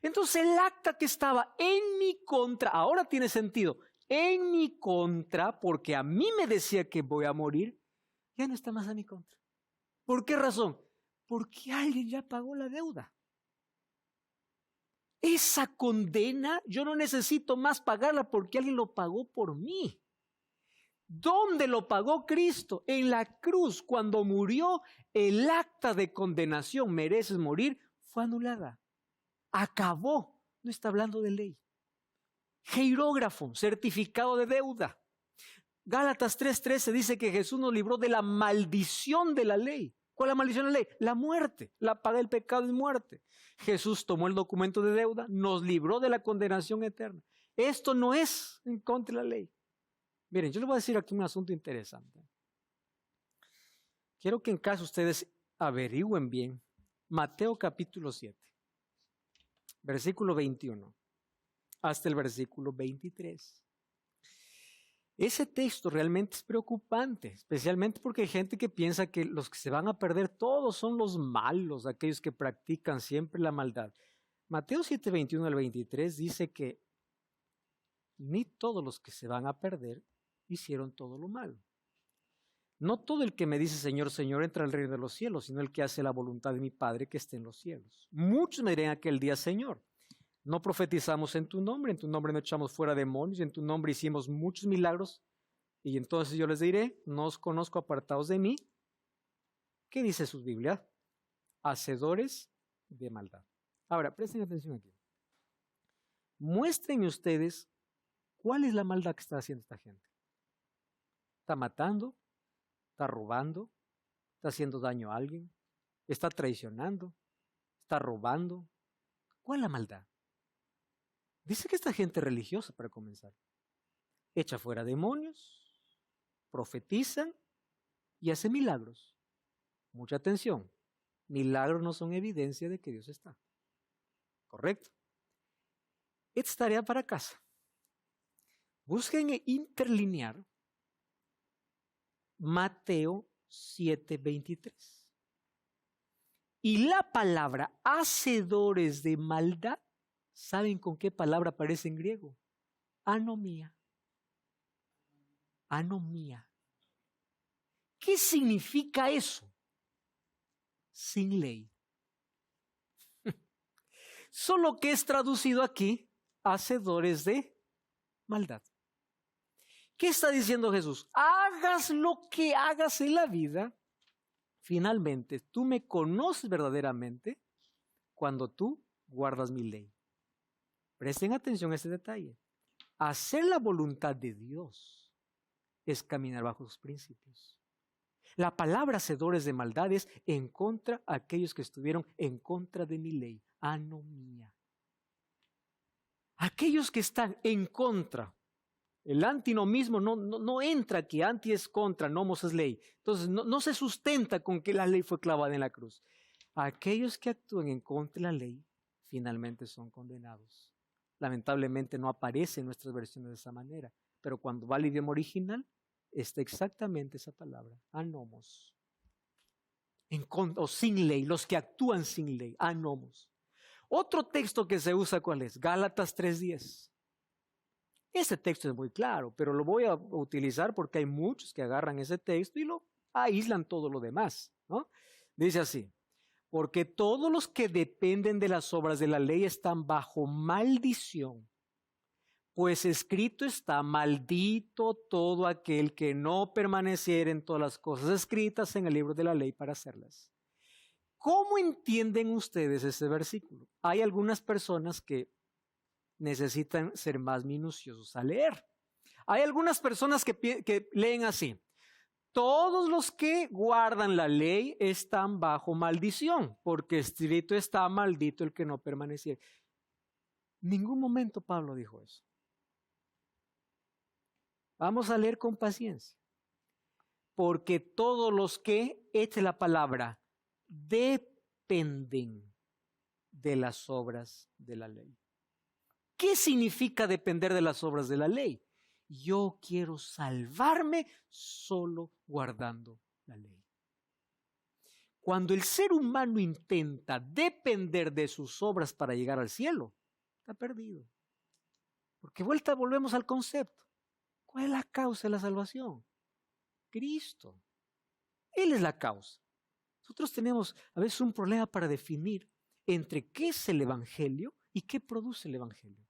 Entonces el acta que estaba en mi contra, ahora tiene sentido, en mi contra, porque a mí me decía que voy a morir, ya no está más a mi contra. ¿Por qué razón? Porque alguien ya pagó la deuda. Esa condena yo no necesito más pagarla porque alguien lo pagó por mí. ¿Dónde lo pagó Cristo? En la cruz, cuando murió, el acta de condenación, mereces morir, fue anulada. Acabó, no está hablando de ley. Hierógrafo, certificado de deuda. Gálatas 3:13 dice que Jesús nos libró de la maldición de la ley. ¿Cuál es la maldición de la ley? La muerte. La paga del pecado es muerte. Jesús tomó el documento de deuda, nos libró de la condenación eterna. Esto no es en contra de la ley. Miren, yo les voy a decir aquí un asunto interesante. Quiero que en caso ustedes averigüen bien Mateo capítulo 7. Versículo 21 hasta el versículo 23. Ese texto realmente es preocupante, especialmente porque hay gente que piensa que los que se van a perder todos son los malos, aquellos que practican siempre la maldad. Mateo 7, 21 al 23 dice que ni todos los que se van a perder hicieron todo lo malo. No todo el que me dice Señor, Señor entra al reino de los cielos, sino el que hace la voluntad de mi Padre que esté en los cielos. Muchos me dirán aquel día, Señor, no profetizamos en tu nombre no echamos fuera demonios, en tu nombre hicimos muchos milagros. Y entonces yo les diré, no os conozco, apartados de mí. ¿Qué dice su Biblia? Hacedores de maldad. Ahora, presten atención aquí. Muéstrenme ustedes cuál es la maldad que está haciendo esta gente. ¿Está matando? ¿Está robando? ¿Está haciendo daño a alguien? ¿Está traicionando? ¿Está robando? ¿Cuál es la maldad? Dice que esta gente religiosa, para comenzar, echa fuera demonios, profetizan y hace milagros. Mucha atención. Milagros no son evidencia de que Dios está. ¿Correcto? Esta es tarea para casa. Busquen interlinear Mateo 7:23. Y la palabra hacedores de maldad, ¿saben con qué palabra aparece en griego? Anomía. Anomía. ¿Qué significa eso? Sin ley. Solo que es traducido aquí, hacedores de maldad. ¿Qué está diciendo Jesús? Hagas lo que hagas en la vida, finalmente tú me conoces verdaderamente cuando tú guardas mi ley. Presten atención a ese detalle. Hacer la voluntad de Dios es caminar bajo sus principios. La palabra hacedores de maldad es en contra de aquellos que estuvieron en contra de mi ley. Anomía. Aquellos que están en contra. El antinomismo no entra aquí. Anti es contra, nomos es ley. Entonces no se sustenta con que la ley fue clavada en la cruz. Aquellos que actúan en contra de la ley finalmente son condenados. Lamentablemente no aparece en nuestras versiones de esa manera. Pero cuando va al idioma original, está exactamente esa palabra, anomos. O sin ley, los que actúan sin ley, anomos. Otro texto que se usa, ¿cuál es? Gálatas 3:10. Ese texto es muy claro, pero lo voy a utilizar porque hay muchos que agarran ese texto y lo aíslan todo lo demás, ¿no? Dice así, porque todos los que dependen de las obras de la ley están bajo maldición. Pues escrito está, maldito todo aquel que no permaneciera en todas las cosas escritas en el libro de la ley para hacerlas. ¿Cómo entienden ustedes ese versículo? Hay algunas personas que necesitan ser más minuciosos al leer. Hay algunas personas que leen así. Todos los que guardan la ley están bajo maldición, porque escrito está, maldito el que no permaneciera. En ningún momento Pablo dijo eso. Vamos a leer con paciencia. Porque todos los que, esta es la palabra, dependen de las obras de la ley. ¿Qué significa depender de las obras de la ley? Yo quiero salvarme solo guardando la ley. Cuando el ser humano intenta depender de sus obras para llegar al cielo, está perdido. Porque volvemos al concepto. ¿Cuál es la causa de la salvación? Cristo. Él es la causa. Nosotros tenemos a veces un problema para definir entre qué es el Evangelio y qué produce el Evangelio.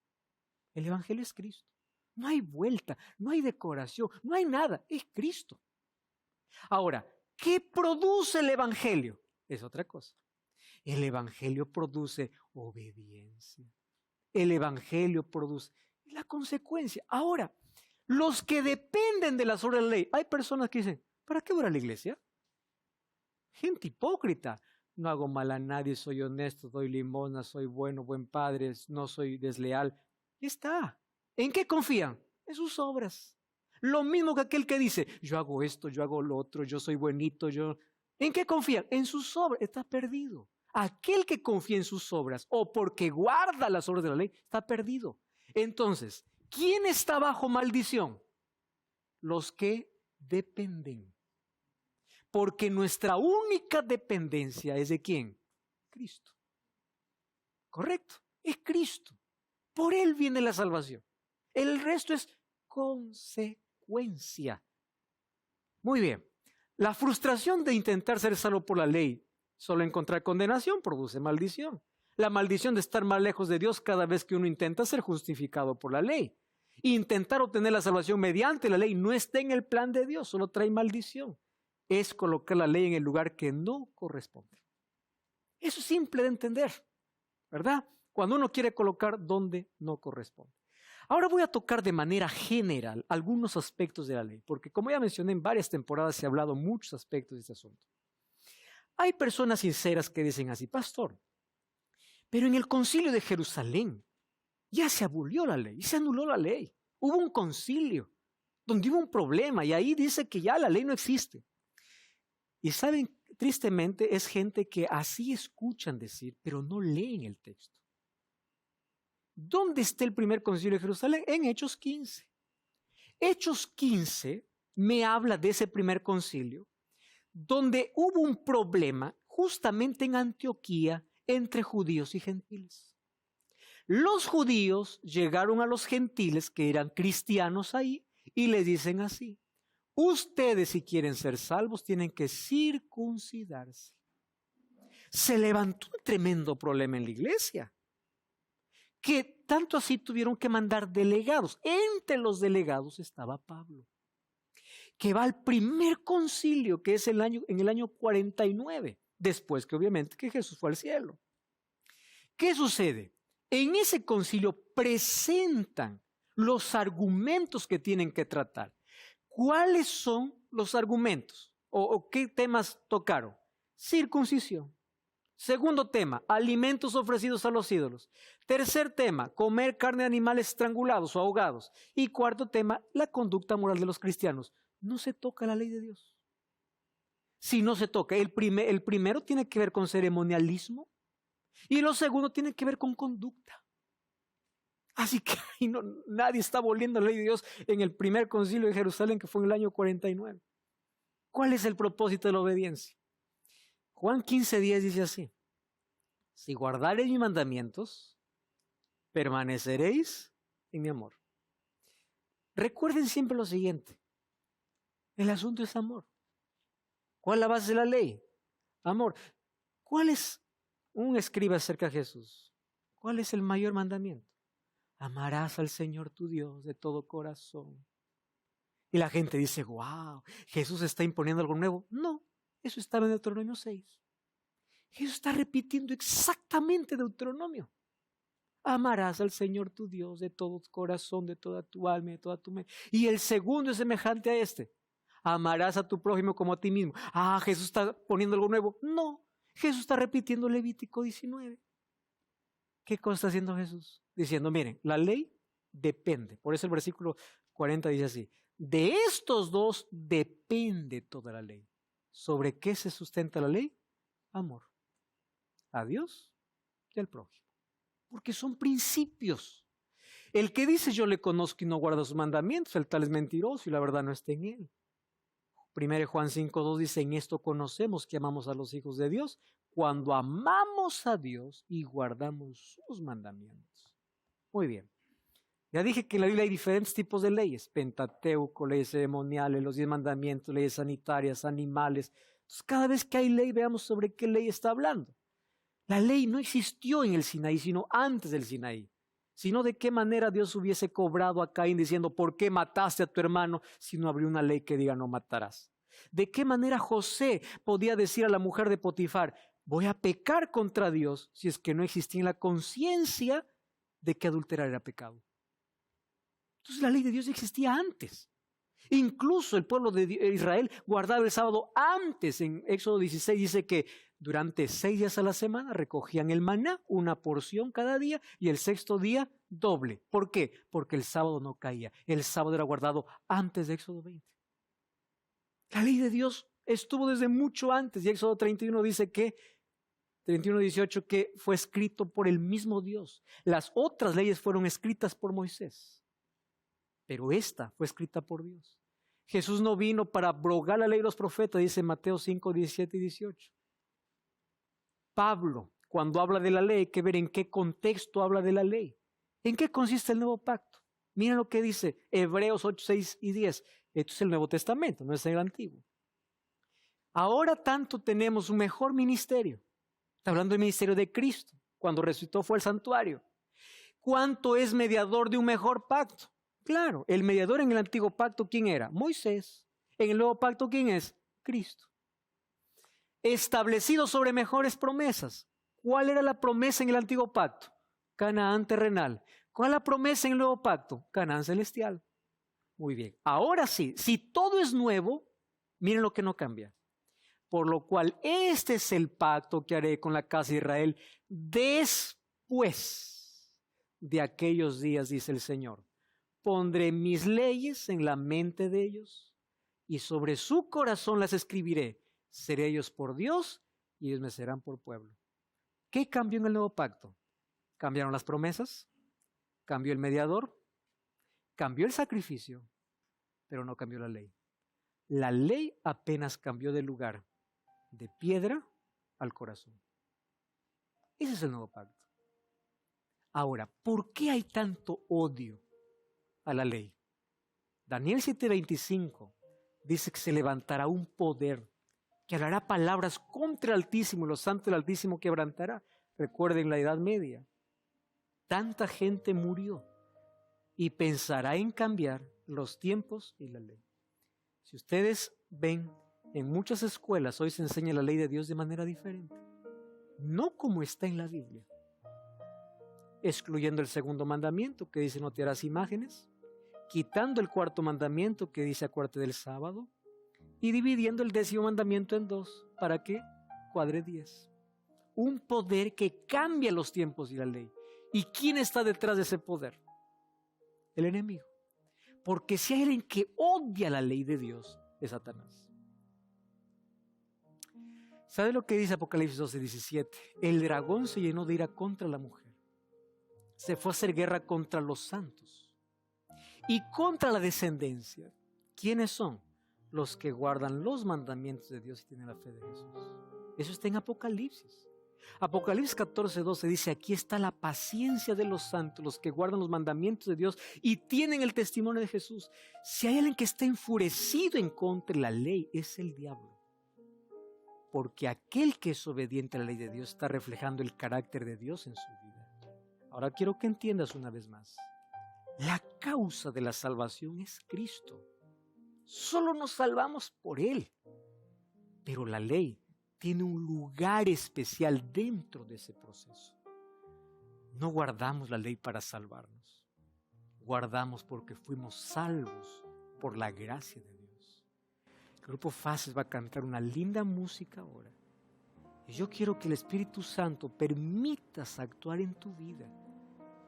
El Evangelio es Cristo. No hay vuelta, no hay decoración, no hay nada. Es Cristo. Ahora, ¿qué produce el Evangelio? Es otra cosa. El Evangelio produce obediencia. El Evangelio produce la consecuencia. Ahora, los que dependen de las obras de la ley, hay personas que dicen, ¿para qué voy a la iglesia? Gente hipócrita. No hago mal a nadie, soy honesto, doy limosna, soy bueno, buen padre, no soy desleal. Ya está. ¿En qué confían? En sus obras. Lo mismo que aquel que dice, yo hago esto, yo hago lo otro, yo soy buenito, yo... ¿En qué confían? En sus obras. Está perdido. Aquel que confía en sus obras o porque guarda las obras de la ley, está perdido. Entonces, ¿quién está bajo maldición? los que dependen. Porque nuestra única dependencia es ¿de quién? Cristo. ¿Correcto? Es Cristo. Por Él viene la salvación. El resto es consecuencia. Muy bien. La frustración de intentar ser salvo por la ley, solo encontrar condenación, produce maldición. La maldición de estar más lejos de Dios cada vez que uno intenta ser justificado por la ley. Intentar obtener la salvación mediante la ley no está en el plan de Dios, solo trae maldición. Es colocar la ley en el lugar que no corresponde. Eso es simple de entender, ¿verdad? Cuando uno quiere colocar donde no corresponde. Ahora voy a tocar de manera general algunos aspectos de la ley, porque como ya mencioné en varias temporadas se ha hablado muchos aspectos de este asunto. Hay personas sinceras que dicen así, pastor, pero en el concilio de Jerusalén ya se abolió la ley, se anuló la ley. Hubo un concilio donde hubo un problema y ahí dice que ya la ley no existe. Y saben, tristemente es gente que así escuchan decir, pero no leen el texto. ¿Dónde está el primer concilio de Jerusalén? En Hechos 15. Hechos 15 me habla de ese primer concilio, donde hubo un problema justamente en Antioquía entre judíos y gentiles. Los judíos llegaron a los gentiles que eran cristianos ahí y les dicen así, ustedes si quieren ser salvos tienen que circuncidarse. Se levantó un tremendo problema en la iglesia, que tanto así tuvieron que mandar delegados. Entre los delegados estaba Pablo, que va al primer concilio, que es en el año 49, después que obviamente que Jesús fue al cielo. ¿Qué sucede? En ese concilio presentan los argumentos que tienen que tratar. ¿Cuáles son los argumentos? ¿O qué temas tocaron? Circuncisión. Segundo tema, alimentos ofrecidos a los ídolos. Tercer tema, comer carne de animales estrangulados o ahogados. Y cuarto tema, la conducta moral de los cristianos. No se toca la ley de Dios. Si no se toca, el primero tiene que ver con ceremonialismo y lo segundo tiene que ver con conducta. Así que nadie está aboliendo la ley de Dios en el primer concilio de Jerusalén, que fue en el año 49. ¿Cuál es el propósito de la obediencia? Juan 15:10 dice así, si guardareis mis mandamientos, permaneceréis en mi amor. Recuerden siempre lo siguiente, el asunto es amor. ¿Cuál es la base de la ley? Amor. ¿Cuál es, un escriba acerca de Jesús, cuál es el mayor mandamiento? Amarás al Señor tu Dios de todo corazón. Y la gente dice, wow, Jesús está imponiendo algo nuevo. No, eso estaba en Deuteronomio 6. Jesús está repitiendo exactamente Deuteronomio. Amarás al Señor tu Dios de todo tu corazón, de toda tu alma, de toda tu mente. Y el segundo es semejante a este. Amarás a tu prójimo como a ti mismo. Ah, Jesús está poniendo algo nuevo. No, Jesús está repitiendo Levítico 19. ¿Qué cosa está haciendo Jesús? Diciendo, miren, la ley depende. Por eso el versículo 40 dice así. De estos dos depende toda la ley. ¿Sobre qué se sustenta la ley? Amor. A Dios y al prójimo. Porque son principios. El que dice yo le conozco y no guarda sus mandamientos, el tal es mentiroso y la verdad no está en él. 1 Juan 5:2 dice, en esto conocemos que amamos a los hijos de Dios, cuando amamos a Dios y guardamos sus mandamientos. Muy bien. Ya dije que en la Biblia hay diferentes tipos de leyes, Pentateuco, leyes ceremoniales, los 10 mandamientos, leyes sanitarias, animales. Entonces, cada vez que hay ley, veamos sobre qué ley está hablando. La ley no existió en el Sinaí, sino antes del Sinaí. Sino de qué manera Dios hubiese cobrado a Caín diciendo, ¿por qué mataste a tu hermano si no habría una ley que diga no matarás? ¿De qué manera José podía decir a la mujer de Potifar, voy a pecar contra Dios si es que no existía en la conciencia de que adulterar era pecado? Entonces la ley de Dios existía antes. Incluso el pueblo de Israel guardaba el sábado antes. En Éxodo 16 dice que durante 6 días a la semana recogían el maná, una porción cada día, y el sexto día doble. ¿Por qué? Porque el sábado no caía. El sábado era guardado antes de Éxodo 20. La ley de Dios estuvo desde mucho antes. Y Éxodo 31 dice que 31:18 que fue escrito por el mismo Dios. Las otras leyes fueron escritas por Moisés, pero esta fue escrita por Dios. Jesús no vino para abrogar la ley y los profetas, dice Mateo 5, 17 y 18. Pablo, cuando habla de la ley, hay que ver en qué contexto habla de la ley. ¿En qué consiste el nuevo pacto? Miren lo que dice Hebreos 8, 6 y 10. Esto es el Nuevo Testamento, no es el Antiguo. Ahora tanto tenemos un mejor ministerio. Está hablando del ministerio de Cristo. Cuando resucitó fue al santuario. ¿Cuánto es mediador de un mejor pacto? Claro, el mediador en el antiguo pacto, ¿quién era? Moisés. En el nuevo pacto, ¿quién es? Cristo. Establecido sobre mejores promesas. ¿Cuál era la promesa en el antiguo pacto? Canaán terrenal. ¿Cuál es la promesa en el nuevo pacto? Canaán celestial. Muy bien. Ahora sí, si todo es nuevo, miren lo que no cambia. Por lo cual, este es el pacto que haré con la casa de Israel después de aquellos días, dice el Señor. Pondré mis leyes en la mente de ellos y sobre su corazón las escribiré. Seré ellos por Dios y ellos me serán por pueblo. ¿Qué cambió en el nuevo pacto? Cambiaron las promesas, cambió el mediador, cambió el sacrificio, pero no cambió la ley. La ley apenas cambió de lugar, de piedra al corazón. Ese es el nuevo pacto. Ahora, ¿por qué hay tanto odio a la ley? Daniel 7:25 dice que se levantará un poder que hablará palabras contra el Altísimo y los santos del Altísimo quebrantará. Recuerden la Edad Media. Tanta gente murió y pensará en cambiar los tiempos y la ley. Si ustedes ven, en muchas escuelas hoy se enseña la ley de Dios de manera diferente. No como está en la Biblia. Excluyendo el segundo mandamiento que dice no te harás imágenes, quitando el cuarto mandamiento que dice acuérdate del sábado y dividiendo el 10º mandamiento en 2 para que cuadre 10. Un poder que cambia los tiempos y la ley. ¿Y quién está detrás de ese poder? El enemigo. Porque si hay alguien que odia la ley de Dios, es Satanás. ¿Sabe lo que dice Apocalipsis 12:17? El dragón se llenó de ira contra la mujer. Se fue a hacer guerra contra los santos y contra la descendencia. ¿Quiénes son? Los que guardan los mandamientos de Dios y tienen la fe de Jesús. Eso está en Apocalipsis. Apocalipsis 14:12 dice, aquí está la paciencia de los santos, los que guardan los mandamientos de Dios y tienen el testimonio de Jesús. Si hay alguien que está enfurecido en contra de la ley, es el diablo. Porque aquel que es obediente a la ley de Dios está reflejando el carácter de Dios en su vida. Ahora quiero que entiendas una vez más. La causa de la salvación es Cristo. Solo nos salvamos por Él. Pero la ley tiene un lugar especial dentro de ese proceso. No guardamos la ley para salvarnos. Guardamos porque fuimos salvos por la gracia de Dios. El grupo Fases va a cantar una linda música ahora. Y yo quiero que el Espíritu Santo permitas actuar en tu vida,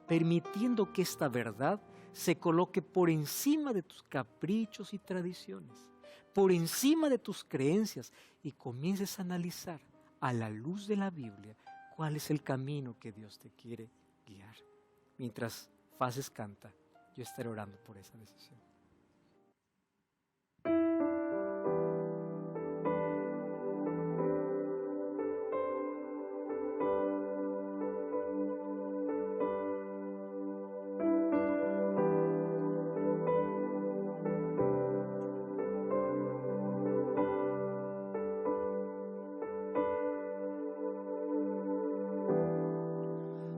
permitiendo que esta verdad se coloque por encima de tus caprichos y tradiciones, por encima de tus creencias y comiences a analizar a la luz de la Biblia cuál es el camino que Dios te quiere guiar. Mientras Fases canta, yo estaré orando por esa decisión.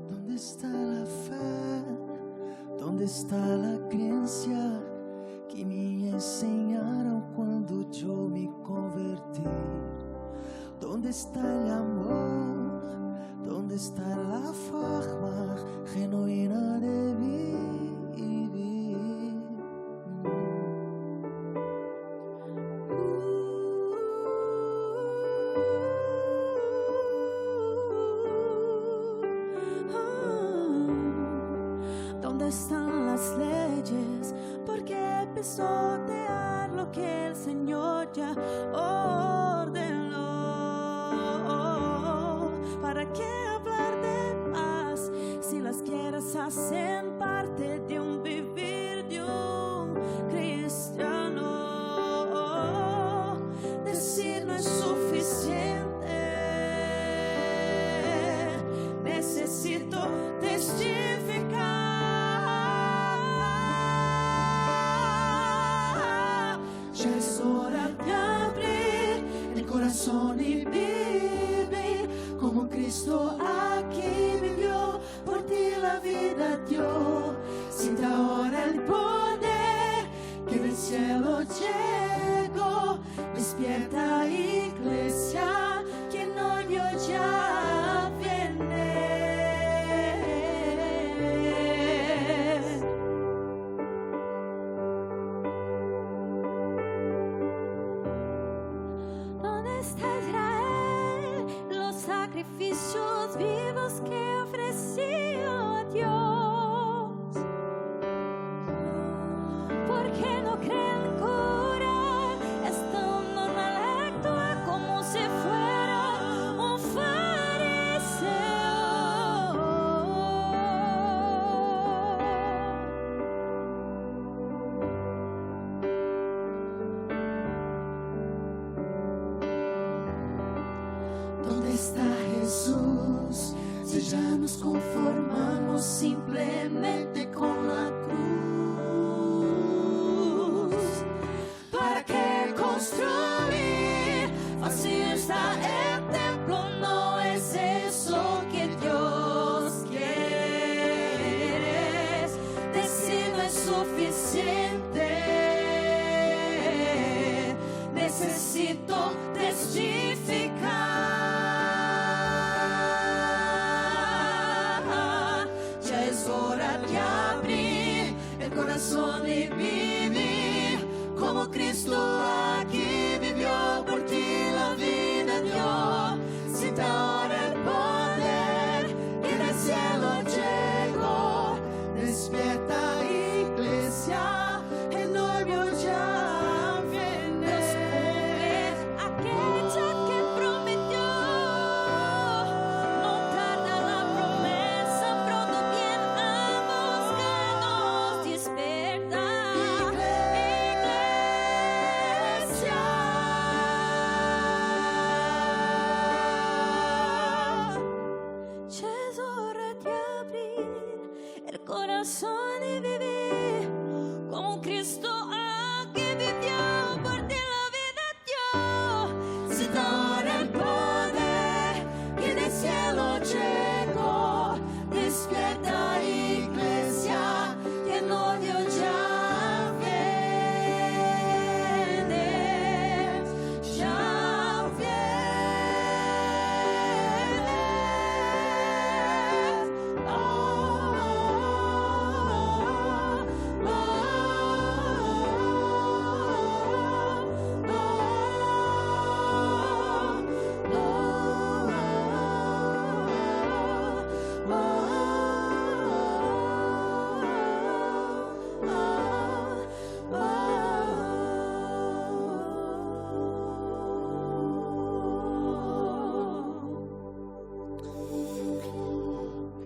¿Dónde está la fe? ¿Dónde está la creencia que me enseñaron cuando yo me convertí? ¿Dónde está el amor? ¿Dónde está la forma genuina de vivir? ¿Dónde están las leyes? ¿Por qué pisotear lo que el Señor ya ordenó? ¿Para qué hablar de paz si las guerras hacen parte de un vivir de un cristiano? Despierta, iglesia, que el novio ya viene. ¿Dónde está Israel? Los sacrificios vivos que ofreció a Dios. ¿Por qué no creen cura? Esto normal actúa como si fuera un fariseo. ¿Dónde está Jesús? Si ya nos conformamos simplemente con la cruz. ¿Para qué construir? Fácil está el templo, no es eso que Dios quiere. Decir no es suficiente. Necesito testificar. Ya es hora de abrir el corazón y vivir como Cristo aquí vivió por ti, la vida dio. Siente ahora el poder y del cielo llegó. Despierta, iglesia, el novio ya viene. Dios cumple aquella que prometió. No tarda la promesa, pronto viene a buscarnos. Despierta, iglesia. Ya es hora de abrir el corazón y vivir como Cristo aquí vivió por ti, la vida dio. Siente ahora el poder y del cielo llegó. Despierta, iglesia, que el novio ya viene. Ya viene.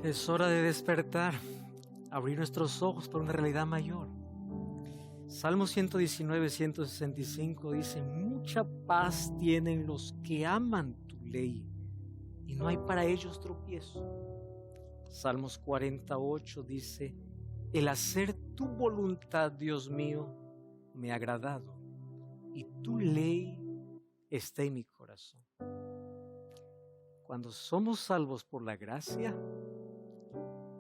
Es hora de despertar, abrir nuestros ojos para una realidad mayor. Salmo 119, 165 dice: mucha paz tienen los que aman tu ley, y no hay para ellos tropiezo. Salmos 48 dice: el hacer tu voluntad, Dios mío, me ha agradado, y tu ley está en mi corazón. Cuando somos salvos por la gracia,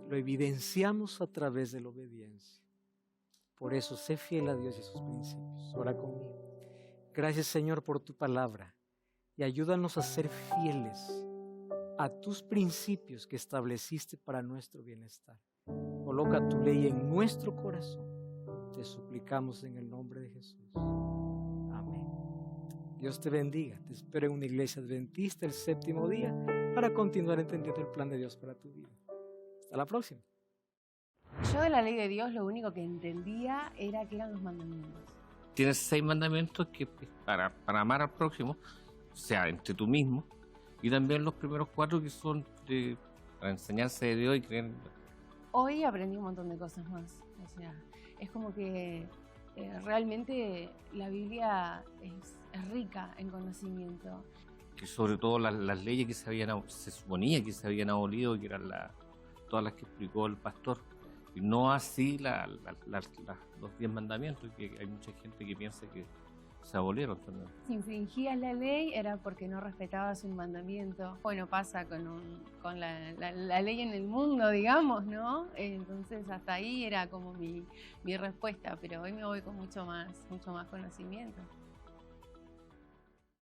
lo evidenciamos a través de la obediencia. Por eso, sé fiel a Dios y a sus principios. Ora conmigo. Gracias, Señor, por tu palabra, y ayúdanos a ser fieles a tus principios que estableciste para nuestro bienestar. Coloca tu ley en nuestro corazón. Te suplicamos en el nombre de Jesús. Amén. Dios te bendiga. Te espero en una iglesia adventista el séptimo día para continuar entendiendo el plan de Dios para tu vida. Hasta la próxima. Yo de la ley de Dios lo único que entendía era que eran los mandamientos. Tienes 6 mandamientos que para amar al próximo, o sea, entre tú mismo, y también los primeros 4 que son para enseñarse de Dios y creer en Dios. Hoy aprendí un montón de cosas más. O sea, es como que realmente la Biblia es rica en conocimiento. Que sobre todo las leyes que se suponía que se habían abolido, que eran todas las que explicó el pastor, y no así los 10 mandamientos, que hay mucha gente que piensa que se abolieron también. Si infringías la ley era porque no respetabas un mandamiento. Bueno, pasa con la ley en el mundo, digamos, ¿no? Entonces hasta ahí era como mi respuesta, pero hoy me voy con mucho más conocimiento.